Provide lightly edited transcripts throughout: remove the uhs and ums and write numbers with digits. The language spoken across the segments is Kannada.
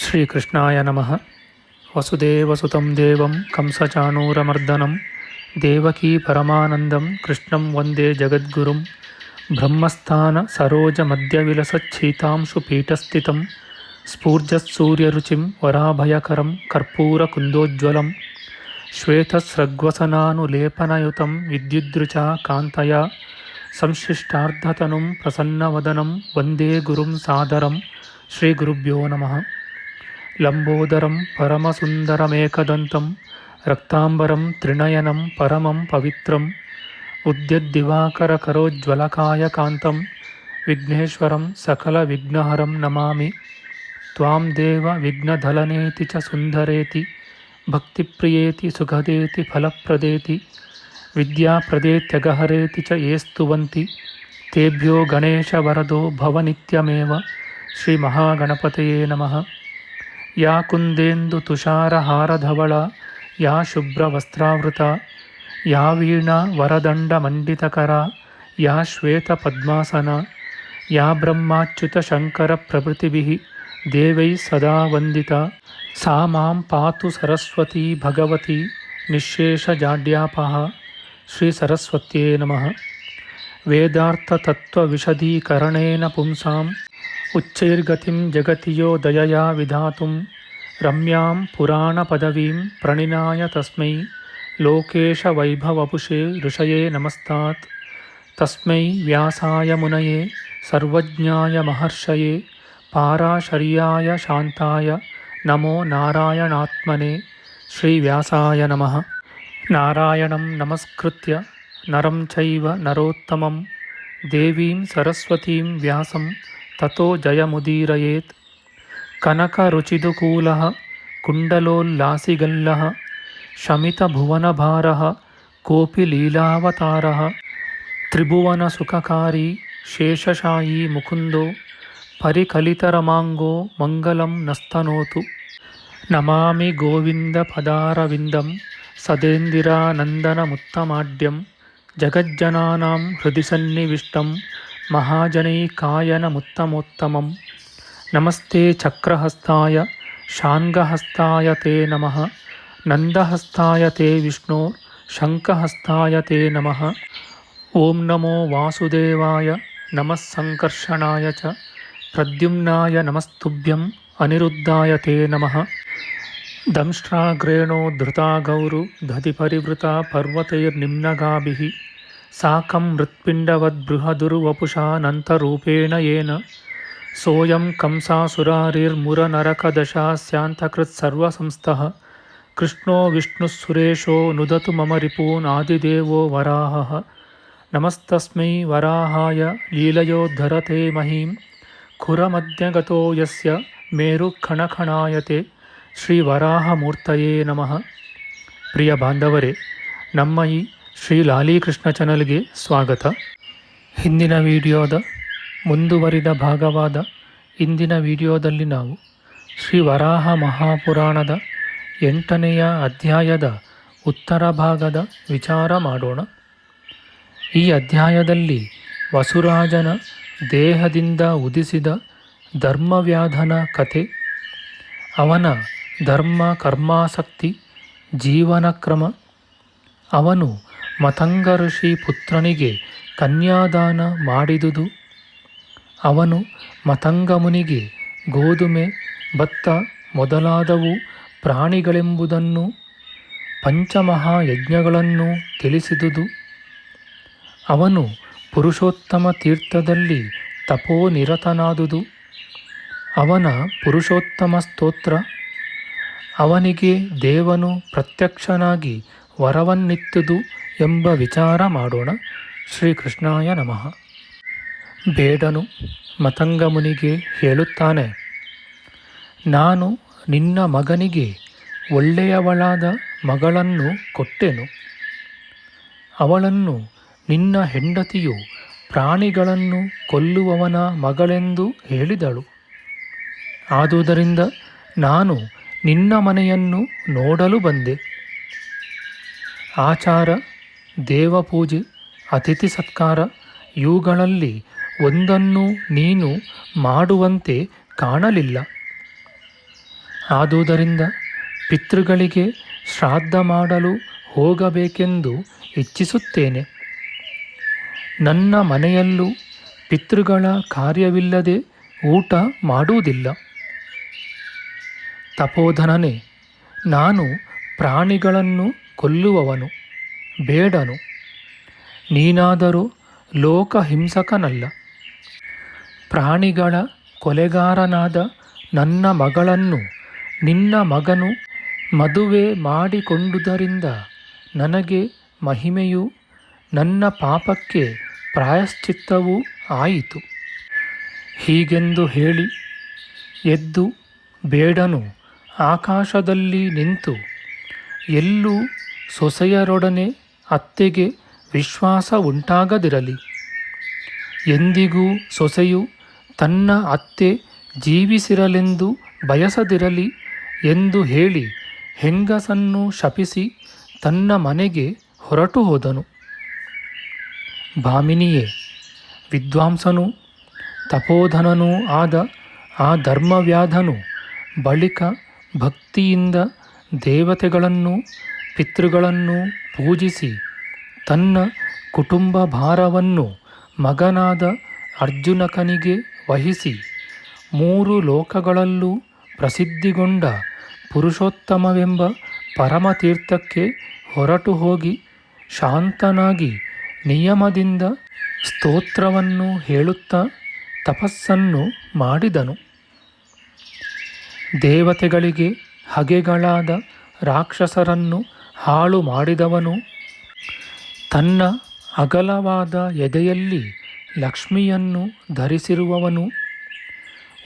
ಶ್ರೀಕೃಷ್ಣಾಯ ನಮಃ. ವಸುದೇವಸುತಂ ದೇವಂ ಕಂಸಚಾಣೂರಮರ್ದನಂ ದೇವಕೀ ಪರಮಾನಂದಂ ಕೃಷ್ಣಂ ವಂದೇ ಜಗದ್ಗುರುಂ. ಬ್ರಹ್ಮಸ್ಥಾನ ಸರೋಜ ಮಧ್ಯವಿಲಸಚ್ಛೀತಾಂಶು ಪೀಠಸ್ಥಿತಂ ಸ್ಫೂರ್ಜತ್ಸೂರ್ಯರುಚಿಂ ವರಾಭಯಕರಂ ಕರ್ಪೂರಕುಂದೋಜ್ವಲಂ ಶ್ವೇತಸ್ರಗ್ವಸನಾನುಲೇಪನಯುತಂ ವಿದ್ಯುದ್ರುಚಾ ಕಾಂತಯಾ ಸಂಶ್ಲಿಷ್ಟಾರ್ಧತನುಂ ಪ್ರಸನ್ನವದನಂ ವಂದೇ ಗುರುಂ ಸಾದರಂ. ಶ್ರೀಗುರುಭ್ಯೋ ನಮಃ. ಲಂಬೋದರಂ ಪರಮಸುಂದರಮೇಕದಂತಂ ರಕ್ತಾಂಬರಂ ತ್ರಿನಯನಂ ಪರಮಂ ಪವಿತ್ರಂ ಉದ್ಯದ್ದಿವಾಕರಕರೋಜ್ವಲಕಾಯಕಾಂತಂ ವಿಘ್ನೇಶ್ವರಂ ಸಕಲವಿಘ್ನಹರಂ ನಮಾಮಿ. ತ್ವಾಂ ದೇವ ವಿಘ್ನಧಲನೇತಿ ಚ ಸುಂದರೇತಿ ಭಕ್ತಿಪ್ರಿಯೇತಿ ಸುಖದೇತಿ ಫಲಪ್ರದೇತಿ ವಿದ್ಯಾಪ್ರದೇತ್ಯಗಹರೇತಿ ಚ ಯೇ ಸ್ತುವಂತಿ ತೇಭ್ಯೋ ಗಣೇಶವರದೋ ಭವನಿತ್ಯಮೇವ. ಶ್ರೀಮಹಾಗಣಪತಯೇ ನಮಃ. ಯಾ ಕುಂದೇಂದು ತುಷಾರಹಾರಧವಳ ಯಾ ಶುಭ್ರವಸ್ತ್ರಾವೃತ ಯಾ ವೀಣಾ ವರದಂಡಮಂಡಿತಕರ ಯಾ ಶ್ವೇತಪದ್ಮಾಸನ ಯಾ ಬ್ರಹ್ಮಾಚ್ಯುತಶಂಕರಪ್ರಭೃತಿಭಿಃ ದೇವೈಃ ಸದಾ ವಂದಿತಾ ಸಾ ಮಾಂ ಪಾತು ಸರಸ್ವತೀ ಭಗವತಿ ನಿಶ್ಶೇಷಜಾಡ್ಯಾಪಃ. ಶ್ರೀ ಸರಸ್ವತ್ಯೇ ನಮಃ. ವೇದಾರ್ಥತತ್ವವಿಶದೀಕರಣೇನ ಪುಂಸಾಂ ಉಚ್ಚೈರ್ಗತಿಂ ಜಗತಿ ಯೋ ದಯಯಾ ವಿಧಾತುಂ ರಮ್ಯಾಂ ಪುರಾಣಪದವೀಂ ಪ್ರಣಿನಾಯ ತಸ್ಮೈ ಲೋಕೇಶವೈಭವಪುಷೇ ಋಷಯೇ ನಮಸ್ತಾತ್. ತಸ್ಮೈ ವ್ಯಾಸಾಯ ಮುನಯೇ ಸರ್ವಜ್ಞಾಯ ಮಹರ್ಷಯೇ ಪಾರಾಶರ್ಯಾಯ ಶಾಂತಾಯ ನಮೋ ನಾರಾಯಣಾತ್ಮನೇ. ಶ್ರೀವ್ಯಾಸಾಯ ನಮಃ. ನಾರಾಯಣಂ ನಮಸ್ಕೃತ್ಯ ನರಂ ಚೈವ ನರೋತ್ತಮಂ ದೇವೀಂ ಸರಸ್ವತೀಂ ವ್ಯಾಸಂ ತತೋ ಜಯಮುದೀರಯೇತ್. ಕನಕರುಚಿದುಕೂಲಃ ಕುಂಡಲೋಲ್ಲಾಸಿಗಲ್ಲಃ ಶಮಿತಭುವನಭಾರಃ ಕೋಪಿ ಲೀಲಾವತಾರಃ ತ್ರಿಭುವನಸುಖಕಾರಿ ಶೇಷಶಾಯೀ ಮುಕುಂದೋ ಪರಿಕಲಿತರಮಾಂಗೋ ಮಂಗಲಂ ನಸ್ತನೋತು. ನಮಾಮಿ ಗೋವಿಂದಪದಾರವಿಂದಂ ಸದೇಂದಿರಾನಂದನಮುತ್ತಮಾಡ್ಯಂ ಜಗಜ್ಜನಾನಾಂ ಹೃದಿ ಸನ್ನಿವಿಷ್ಟಂ ಮಹಾಜನೈಕಾಯನಮುತ್ತಮೋತ್ತಮಂ. ನಮಸ್ತೆ ಚಕ್ರಹಸ್ತಾಯ ಶಾಂಗಹಸ್ತಾಯ ತೇ ನಮಃ. ನಂದಹಸ್ತಾಯ ತೇ ವಿಷ್ಣೋ ಶಂಖಹಸ್ತಾಯ ತೇ ನಮಃ. ಓಂ ನಮೋ ವಾಸುದೇವಾಯ ನಮಃ ಸಂಕರ್ಷಣಾಯ ಚ ಪ್ರದ್ಯುಮ್ನಾಯ ನಮಸ್ತುಭ್ಯಂ ಅನಿರುದ್ಧಾಯ ತೇ ನಮಃ. ದಂಷ್ಟ್ರಾಗ್ರೇಣೋ ಧೃತಾ ಗೌರು ದಧಿಪರಿವೃತಾ ಪರ್ವತೈರ್ನಿಮ್ನಗಾಭಿಃ ಸಾಕಂ ಮೃತ್ಪಿಂಡವದ್ಬೃಹದುರ್ವಪುಷಾನಂತರೂಪೇಣ ಯೇನ ಸೋಯಂ ಕಂಸಾಸುರಾರಿರ್ಮುರನರಕದಶಾಸ್ಯಾಂತಕೃತ್ಸರ್ವಸಂಸ್ಥಃ ಕೃಷ್ಣೋ ವಿಷ್ಣುಃಸುರೇಶೋ ನುದತು ಮಮ ರಿಪೂನ್ ಆದಿದೇವೋ ವರಾಹಃ. ನಮಸ್ತಸ್ಮೈ ವರಾಹಾಯ ಲೀಲಯೋದ್ಧರತೆ ಮಹೀಂ ಖುರಮಧ್ಯಗತೋ ಯಸ್ಯ ಮೇರುಖಣಖಣಾಯತೆ. ಶ್ರೀ ವರಾಹಮೂರ್ತಯೇ ನಮಃ. ಪ್ರಿಯ ಬಾಂಧವರೇ, ನಮ್ಮ ಈ ಶ್ರೀ ಲಾಲೀಕೃಷ್ಣ ಚಾನಲ್ಗೆ ಸ್ವಾಗತ. ಹಿಂದಿನ ವಿಡಿಯೋದ ಮುಂದುವರಿದ ಭಾಗವಾದ ಇಂದಿನ ವಿಡಿಯೋದಲ್ಲಿ ನಾವು ಶ್ರೀ ವರಾಹ ಮಹಾಪುರಾಣದ 8ನೆಯ ಅಧ್ಯಾಯದ ಉತ್ತರ ಭಾಗದ ವಿಚಾರ ಮಾಡೋಣ. ಈ ಅಧ್ಯಾಯದಲ್ಲಿ ವಸುರಾಜನ ದೇಹದಿಂದ ಉದಿಸಿದ ಧರ್ಮವ್ಯಾಧನ ಕಥೆ, ಅವನ ಧರ್ಮ ಕರ್ಮಾಸಕ್ತಿ, ಜೀವನ ಕ್ರಮ, ಅವನು ಮತಂಗ ಋಷಿ ಪುತ್ರನಿಗೆ ಕನ್ಯಾದಾನ ಮಾಡಿದುದು, ಅವನು ಮತಂಗ ಮುನಿಗೆ ಗೋಧುಮೆ ಭತ್ತ ಮೊದಲಾದವು ಪ್ರಾಣಿಗಳೆಂಬುದನ್ನು ಪಂಚಮಹಾಯಜ್ಞಗಳನ್ನು ತಿಳಿಸಿದುದು, ಅವನು ಪುರುಷೋತ್ತಮ ತೀರ್ಥದಲ್ಲಿ ತಪೋನಿರತನಾದುದು, ಅವನ ಪುರುಷೋತ್ತಮ ಸ್ತೋತ್ರ, ಅವನಿಗೆ ದೇವನು ಪ್ರತ್ಯಕ್ಷನಾಗಿ ವರವನ್ನಿತ್ತುದು ಎಂಬ ವಿಚಾರ ಮಾಡೋಣ. ಶ್ರೀಕೃಷ್ಣಾಯ ನಮಃ. ಬೇಡನು ಮತಂಗ ಮುನಿಗೆ ಹೇಳುತ್ತಾನೆ, ನಾನು ನಿನ್ನ ಮಗನಿಗೆ ಒಳ್ಳೆಯವಳಾದ ಮಗಳನ್ನು ಕೊಟ್ಟೆನು. ಅವಳನ್ನು ನಿನ್ನ ಹೆಂಡತಿಯು ಪ್ರಾಣಿಗಳನ್ನು ಕೊಲ್ಲುವವನ ಮಗಳೆಂದು ಹೇಳಿದಳು. ಆದುದರಿಂದ ನಾನು ನಿನ್ನ ಮನೆಯನ್ನು ನೋಡಲು ಬಂದೆ. ಆಚಾರ, ದೇವಪೂಜೆ, ಅತಿಥಿ ಸತ್ಕಾರ ಇವುಗಳಲ್ಲಿ ಒಂದನ್ನು ನೀನು ಮಾಡುವಂತೆ ಕಾಣಲಿಲ್ಲ. ಆದುದರಿಂದ ಪಿತೃಗಳಿಗೆ ಶ್ರಾದ್ದ ಮಾಡಲು ಹೋಗಬೇಕೆಂದು ಇಚ್ಛಿಸುತ್ತೇನೆ. ನನ್ನ ಮನೆಯಲ್ಲೂ ಪಿತೃಗಳ ಕಾರ್ಯವಿಲ್ಲದೆ ಊಟ ಮಾಡುವುದಿಲ್ಲ. ತಪೋಧನನೇ, ನಾನು ಪ್ರಾಣಿಗಳನ್ನು ಕೊಲ್ಲುವವನು, ಬೇಡನು. ನೀನಾದರೂ ಲೋಕಹಿಂಸಕನಲ್ಲ. ಪ್ರಾಣಿಗಳ ಕೊಲೆಗಾರನಾದ ನನ್ನ ಮಗಳನ್ನು ನಿನ್ನ ಮಗನು ಮದುವೆ ಮಾಡಿಕೊಂಡುದರಿಂದ ನನಗೆ ಮಹಿಮೆಯೂ ನನ್ನ ಪಾಪಕ್ಕೆ ಪ್ರಾಯಶ್ಚಿತ್ತವೂ ಆಯಿತು. ಹೀಗೆಂದು ಹೇಳಿ ಎದ್ದು ಬೇಡನು ಆಕಾಶದಲ್ಲಿ ನಿಂತು, ಎಲ್ಲೂ ಸೊಸೆಯರೊಡನೆ ಅತ್ತೆಗೆ ವಿಶ್ವಾಸ ಉಂಟಾಗದಿರಲಿ, ಎಂದಿಗೂ ಸೊಸೆಯು ತನ್ನ ಅತ್ತೆ ಜೀವಿಸಿರಲೆಂದು ಬಯಸದಿರಲಿ ಎಂದು ಹೇಳಿ ಹೆಂಗಸನ್ನು ಶಪಿಸಿ ತನ್ನ ಮನೆಗೆ ಹೊರಟು ಹೋದನು. ಭಾಮಿನಿಯೇ, ವಿದ್ವಾಂಸನೂ ತಪೋಧನನೂ ಆದ ಆ ಧರ್ಮವ್ಯಾಧನು ಬಳಿಕ ಭಕ್ತಿಯಿಂದ ದೇವತೆಗಳನ್ನು ಪಿತೃಗಳನ್ನು ಪೂಜಿಸಿ ತನ್ನ ಕುಟುಂಬ ಭಾರವನ್ನು ಮಗನಾದ ಅರ್ಜುನಕನಿಗೆ ವಹಿಸಿ 3 ಲೋಕಗಳಲ್ಲೂ ಪ್ರಸಿದ್ಧಿಗೊಂಡ ಪುರುಷೋತ್ತಮವೆಂಬ ಪರಮತೀರ್ಥಕ್ಕೆ ಹೊರಟು ಹೋಗಿ ಶಾಂತನಾಗಿ ನಿಯಮದಿಂದ ಸ್ತೋತ್ರವನ್ನು ಹೇಳುತ್ತಾ ತಪಸ್ಸನ್ನು ಮಾಡಿದನು. ದೇವತೆಗಳಿಗೆ ಹಗೆಗಳಾದ ರಾಕ್ಷಸರನ್ನು ಹಾಳು ಮಾಡಿದವನು, ತನ್ನ ಅಗಲವಾದ ಎದೆಯಲ್ಲಿ ಲಕ್ಷ್ಮಿಯನ್ನು ಧರಿಸಿರುವವನು,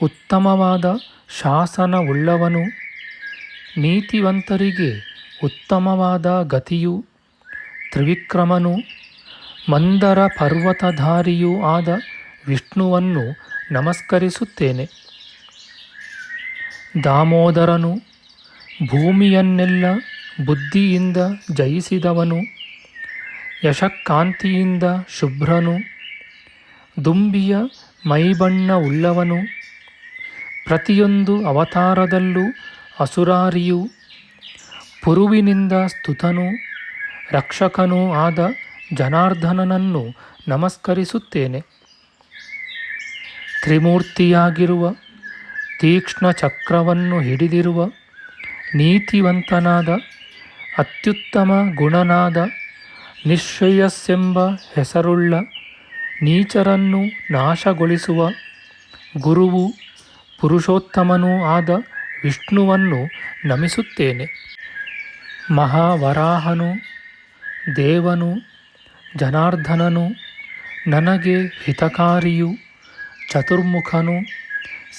ಉತ್ತಮವಾದ ಶಾಸನವುಳ್ಳವನು, ನೀತಿವಂತರಿಗೆ ಉತ್ತಮವಾದ ಗತಿಯೂ ತ್ರಿವಿಕ್ರಮನೂ ಮಂದರ ಪರ್ವತಧಾರಿಯೂ ಆದ ವಿಷ್ಣುವನ್ನು ನಮಸ್ಕರಿಸುತ್ತೇನೆ. ದಾಮೋದರನು ಭೂಮಿಯನ್ನೆಲ್ಲ ಬುದ್ಧಿಯಿಂದ ಜಯಿಸಿದವನು, ಯಶಕ್ಕಾಂತಿಯಿಂದ ಶುಭ್ರನು, ದುಂಬಿಯ ಮೈಬಣ್ಣವುಳ್ಳವನು, ಪ್ರತಿಯೊಂದು ಅವತಾರದಲ್ಲೂ ಅಸುರಾರಿಯೂ ಪುರುವಿನಿಂದ ಸ್ತುತನೂ ರಕ್ಷಕನೂ ಆದ ಜನಾರ್ದನನನ್ನು ನಮಸ್ಕರಿಸುತ್ತೇನೆ. ತ್ರಿಮೂರ್ತಿಯಾಗಿರುವ ತೀಕ್ಷ್ಣ ಚಕ್ರವನ್ನು ಹಿಡಿದಿರುವ ನೀತಿವಂತನಾದ ಅತ್ಯುತ್ತಮ ಗುಣನಾದ ನಿಶ್ರೇಯಸ್ಸೆಂಬ ಹೆಸರುಳ್ಳ ನೀಚರನ್ನು ನಾಶಗೊಳಿಸುವ ಗುರುವು ಪುರುಷೋತ್ತಮನೂ ಆದ ವಿಷ್ಣುವನ್ನು ನಮಿಸುತ್ತೇನೆ. ಮಹಾವರಾಹನು ದೇವನು ಜನಾರ್ದನನು ನನಗೆ ಹಿತಕಾರಿಯು, ಚತುರ್ಮುಖನು,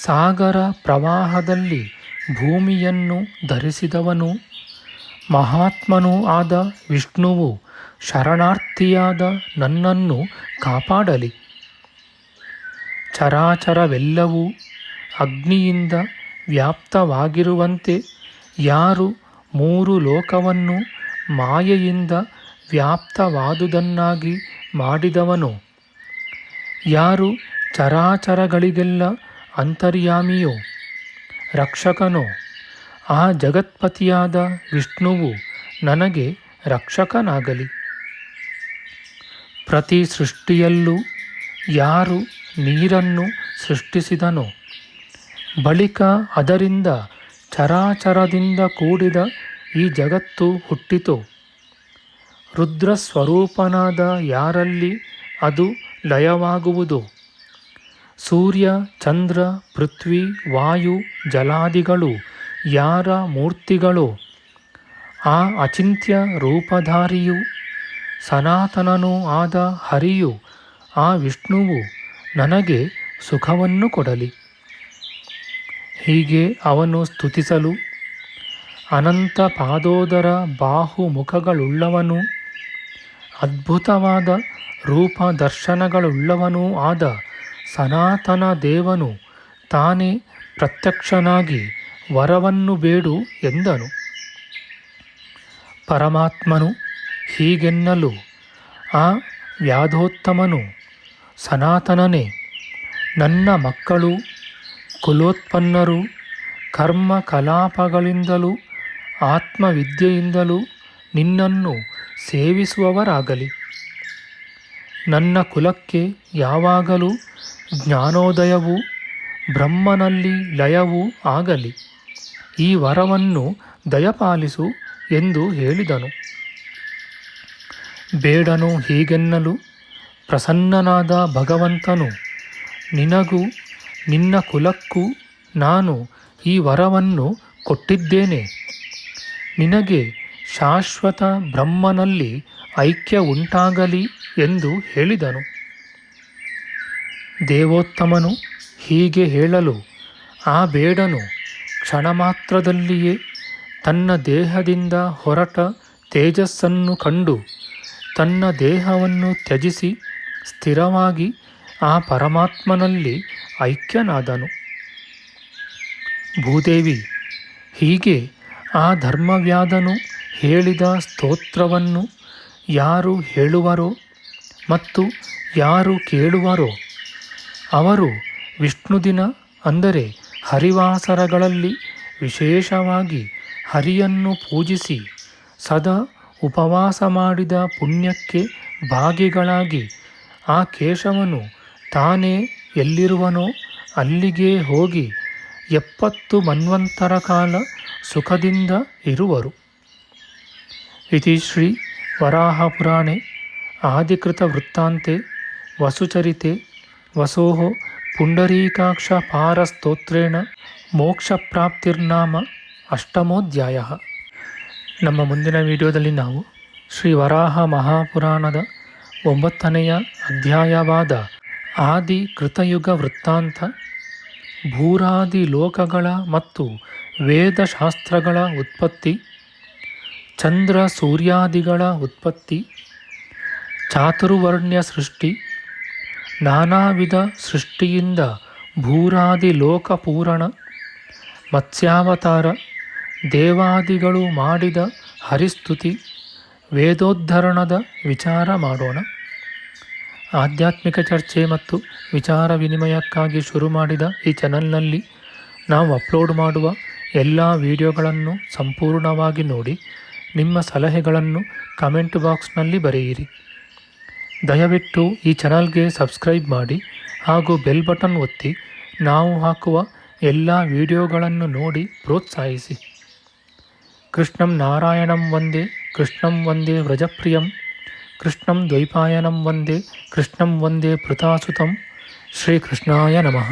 ಸಾಗರ ಪ್ರವಾಹದಲ್ಲಿ ಭೂಮಿಯನ್ನು ಧರಿಸಿದವನು, ಮಹಾತ್ಮನೂ ಆದ ವಿಷ್ಣುವು ಶರಣಾರ್ಥಿಯಾದ ನನ್ನನ್ನು ಕಾಪಾಡಲಿ. ಚರಾಚರವೆಲ್ಲವೂ ಅಗ್ನಿಯಿಂದ ವ್ಯಾಪ್ತವಾಗಿರುವಂತೆ ಯಾರು 3 ಲೋಕವನ್ನು ಮಾಯೆಯಿಂದ ವ್ಯಾಪ್ತವಾದುದನ್ನಾಗಿ ಮಾಡಿದವನೋ, ಯಾರು ಚರಾಚರಗಳಿಗೆಲ್ಲ ಅಂತರ್ಯಾಮಿಯೋ ರಕ್ಷಕನೋ, ಆ ಜಗತ್ಪತಿಯಾದ ವಿಷ್ಣುವು ನನಗೆ ರಕ್ಷಕನಾಗಲಿ. ಪ್ರತಿ ಸೃಷ್ಟಿಯಲ್ಲೂ ಯಾರು ನೀರನ್ನು ಸೃಷ್ಟಿಸಿದನೋ, ಬಳಿಕ ಅದರಿಂದ ಚರಾಚರದಿಂದ ಕೂಡಿದ ಈ ಜಗತ್ತು ಹುಟ್ಟಿತೋ, ರುದ್ರಸ್ವರೂಪನಾದ ಯಾರಲ್ಲಿ ಅದು ಲಯವಾಗುವುದೋ, ಸೂರ್ಯ ಚಂದ್ರ ಪೃಥ್ವಿ ವಾಯು ಜಲಾದಿಗಳು ಯಾರ ಮೂರ್ತಿಗಳೋ, ಆ ಅಚಿಂತ್ಯ ರೂಪಧಾರಿಯು ಸನಾತನನೂ ಆದ ಹರಿಯು ಆ ವಿಷ್ಣುವು ನನಗೆ ಸುಖವನ್ನು ಕೊಡಲಿ. ಹೀಗೆ ಅವನು ಸ್ತುತಿಸಲು ಅನಂತ ಪಾದೋದರ ಬಾಹು ಮುಖಗಳುಳ್ಳವನೂ ಅದ್ಭುತವಾದ ರೂಪ ದರ್ಶನಗಳುಳ್ಳವನೂ ಆದ ಸನಾತನ ದೇವನು ತಾನೇ ಪ್ರತ್ಯಕ್ಷನಾಗಿ ವರವನ್ನು ಬೇಡು ಎಂದನು. ಪರಮಾತ್ಮನು ಹೀಗೆನ್ನಲು ಆ ವ್ಯಾಧೋತ್ತಮನು, ಸನಾತನನೇ, ನನ್ನ ಮಕ್ಕಳು ಕುಲೋತ್ಪನ್ನರು ಕರ್ಮ ಕಲಾಪಗಳಿಂದಲೂ ಆತ್ಮವಿದ್ಯೆಯಿಂದಲೂ ನಿನ್ನನ್ನು ಸೇವಿಸುವವರಾಗಲಿ. ನನ್ನ ಕುಲಕ್ಕೆ ಯಾವಾಗಲೂ ಜ್ಞಾನೋದಯವೂ ಬ್ರಹ್ಮನಲ್ಲಿ ಲಯವೂ ಆಗಲಿ. ಈ ವರವನ್ನು ದಯಪಾಲಿಸು ಎಂದು ಹೇಳಿದನು. ಬೇಡನು ಹೀಗೆನ್ನಲು ಪ್ರಸನ್ನನಾದ ಭಗವಂತನು, ನಿನಗೂ ನಿನ್ನ ಕುಲಕ್ಕೂ ನಾನು ಈ ವರವನ್ನು ಕೊಟ್ಟಿದ್ದೇನೆ. ನಿನಗೆ ಶಾಶ್ವತ ಬ್ರಹ್ಮನಲ್ಲಿ ಐಕ್ಯ ಉಂಟಾಗಲಿ ಎಂದು ಹೇಳಿದನು. ದೇವೋತ್ತಮನು ಹೀಗೆ ಹೇಳಲು ಆ ಬೇಡನು ಕ್ಷಣಮಾತ್ರದಲ್ಲಿಯೇ ತನ್ನ ದೇಹದಿಂದ ಹೊರಟ ತೇಜಸ್ಸನ್ನು ಕಂಡು ತನ್ನ ದೇಹವನ್ನು ತ್ಯಜಿಸಿ ಸ್ಥಿರವಾಗಿ ಆ ಪರಮಾತ್ಮನಲ್ಲಿ ಐಕ್ಯನಾದನು. ಭೂದೇವಿ, ಹೀಗೆ ಆ ಧರ್ಮವ್ಯಾಧನು ಹೇಳಿದ ಸ್ತೋತ್ರವನ್ನು ಯಾರು ಹೇಳುವರೋ ಮತ್ತು ಯಾರು ಕೇಳುವರೋ ಅವರು ವಿಷ್ಣು ದಿನ ಅಂದರೆ ಹರಿವಾಸರಗಳಲ್ಲಿ ವಿಶೇಷವಾಗಿ ಹರಿಯನ್ನು ಪೂಜಿಸಿ ಸದಾ ಉಪವಾಸ ಮಾಡಿದ ಪುಣ್ಯಕ್ಕೆ ಭಾಗಿಗಳಾಗಿ ಆ ಕೇಶವನು ತಾನೇ ಎಲ್ಲಿರುವನೋ ಅಲ್ಲಿಗೆ ಹೋಗಿ 70 ಮನ್ವಂತರ ಕಾಲ ಸುಖದಿಂದ ಇರುವರು. ಇತಿ ಶ್ರೀ ವರಾಹಪುರಾಣೆ ಆದಿಕೃತ ವೃತ್ತಾಂತೆ ವಸುಚರಿತೆ ವಸೋಃ ಪುಂಡರೀಕಾಕ್ಷ ಪಾರಸ್ತೋತ್ರೇಣ ಮೋಕ್ಷಪ್ರಾಪ್ತಿರ್ನಾಮ ಅಷ್ಟಮೋಧ್ಯಾಯ. ನಮ್ಮ ಮುಂದಿನ ವಿಡಿಯೋದಲ್ಲಿ ನಾವು ಶ್ರೀ ವರಾಹ ಮಹಾಪುರಾಣದ 9ನೆಯ ಅಧ್ಯಾಯವಾದ ಆದಿ ಕೃತಯುಗ ವೃತ್ತಾಂತ, ಭೂರಾದಿ ಲೋಕಗಳ ಮತ್ತು ವೇದಶಾಸ್ತ್ರಗಳ ಉತ್ಪತ್ತಿ, ಚಂದ್ರ ಸೂರ್ಯಾದಿಗಳ ಉತ್ಪತ್ತಿ, ಚಾತುರ್ವರ್ಣ್ಯ ಸೃಷ್ಟಿ, ನಾನಾ ವಿಧ ಸೃಷ್ಟಿಯಿಂದ ಭೂರಾದಿ ಲೋಕಪೂರಣ, ಮತ್ಸ್ಯಾವತಾರ, ದೇವಾದಿಗಳು ಮಾಡಿದ ಹರಿಸ್ತುತಿ, ವೇದೋದ್ಧರಣದ ವಿಚಾರ ಮಾಡೋಣ. ಆಧ್ಯಾತ್ಮಿಕ ಚರ್ಚೆ ಮತ್ತು ವಿಚಾರ ವಿನಿಮಯಕ್ಕಾಗಿ ಶುರು ಮಾಡಿದ ಈ ಚಾನಲ್ನಲ್ಲಿ ನಾವು ಅಪ್ಲೋಡ್ ಮಾಡುವ ಎಲ್ಲ ವಿಡಿಯೋಗಳನ್ನು ಸಂಪೂರ್ಣವಾಗಿ ನೋಡಿ ನಿಮ್ಮ ಸಲಹೆಗಳನ್ನು ಕಮೆಂಟ್ ಬಾಕ್ಸ್ನಲ್ಲಿ ಬರೆಯಿರಿ. ದಯವಿಟ್ಟು ಈ ಚಾನಲ್ಗೆ ಸಬ್ಸ್ಕ್ರೈಬ್ ಮಾಡಿ ಹಾಗೂ ಬೆಲ್ ಬಟನ್ ಒತ್ತಿ ನಾವು ಹಾಕುವ ಎಲ್ಲ ವಿಡಿಯೋಗಳನ್ನು ನೋಡಿ ಪ್ರೋತ್ಸಾಹಿಸಿ. ಕೃಷ್ಣಂ ನಾರಾಯಣಂ ವಂದೇ ಕೃಷ್ಣಂ ವಂದೇ ವ್ರಜಪ್ರಿಯಂ ಕೃಷ್ಣಂ ದ್ವೈಪಾಯನಂ ವಂದೇ ಕೃಷ್ಣಂ ವಂದೇ ಪೃಥಾಸುತಂ. ಶ್ರೀಕೃಷ್ಣಾಯ ನಮಃ.